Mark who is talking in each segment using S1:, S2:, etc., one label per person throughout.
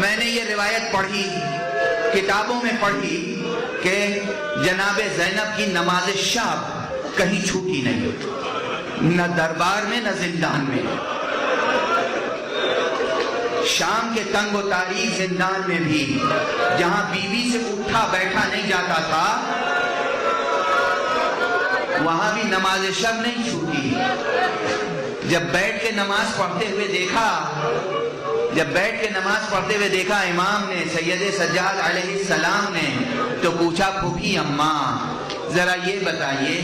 S1: میں نے یہ روایت پڑھی، کتابوں میں پڑھی کہ جناب زینب کی نماز شب کہیں چھوٹی نہیں، نہ دربار میں نہ زندان میں، شام کے تنگ و تاریک زندان میں بھی جہاں بیوی سے اٹھا بیٹھا نہیں جاتا تھا وہاں بھی نماز شب نہیں چھوٹی۔ جب بیٹھ کے نماز پڑھتے ہوئے دیکھا امام نے، سید سجاد علیہ السلام نے، تو پوچھا پھوپھی اماں ذرا یہ بتائیے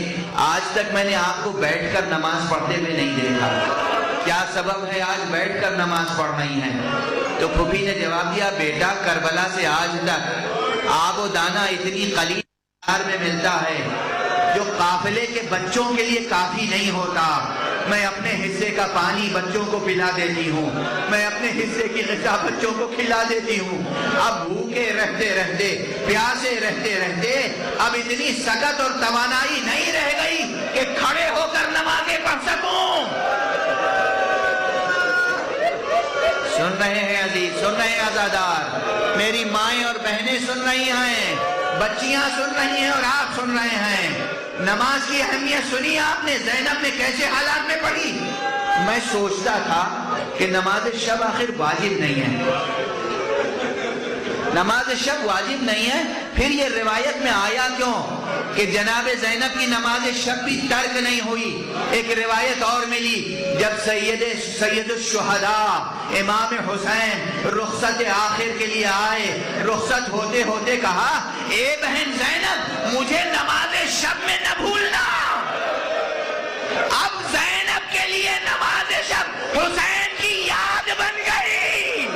S1: آج تک میں نے آپ کو بیٹھ کر نماز پڑھتے ہوئے نہیں دیکھا، کیا سبب ہے آج بیٹھ کر نماز پڑھ رہی ہیں؟ تو پھوپھی نے جواب دیا بیٹا کربلا سے آج تک آب و دانہ اتنی قلیل میں ملتا ہے جو قافلے کے بچوں کے لیے کافی نہیں ہوتا، میں اپنے حصے کا پانی بچوں کو پلا دیتی ہوں، میں اپنے حصے کی غذا بچوں کو کھلا دیتی ہوں، اب بھوکے رہتے رہتے پیاسے رہتے رہتے اب اتنی سکت اور توانائی نہیں رہ گئی کہ کھڑے ہو کر نمازیں پڑھ سکوں۔ سن رہے ہیں عزیز، سن رہے ہیں عزادار، میری مائیں اور بہنیں سن رہی ہیں، بچیاں سن رہی ہیں اور آپ سن رہے ہیں۔ نماز کی اہمیت سنی آپ نے، زینب نے کیسے حالات میں پڑھی۔ میں سوچتا تھا کہ نماز شب آخر واجب نہیں ہے، نماز شب واجب نہیں ہے، پھر یہ روایت میں آیا کیوں کہ جناب زینب کی نماز شب بھی ترک نہیں ہوئی۔ ایک روایت اور ملی، جب سید الشہداء امام حسین رخصت آخر کے لیے آئے، رخصت ہوتے ہوتے کہا اے بہن زینب مجھے نماز شب میں نہ بھولنا۔ اب زینب کے لیے نماز شب حسین کی یاد بن گئی۔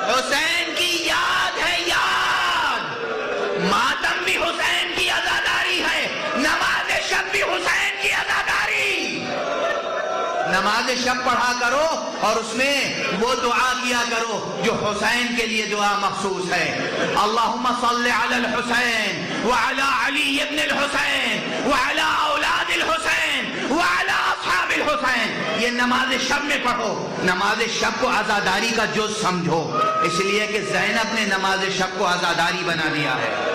S1: حسین کی یاد ہے، یاد، ماتم بھی حسین کی عزاداری ہے، نماز شب بھی حسین کی عزاداری۔ نماز شب پڑھا کرو اور اس میں وہ دعا کیا کرو جو حسین کے لیے دعا مخصوص ہے، اللہم صل علی الحسین وعلی علی ابن الحسین وعلی اولاد الحسین وعلی اصحاب الحسین۔ یہ نماز شب میں پڑھو، نماز شب کو عزاداری کا جز سمجھو، اس لیے کہ زینب نے نماز شب کو عزاداری بنا دیا ہے۔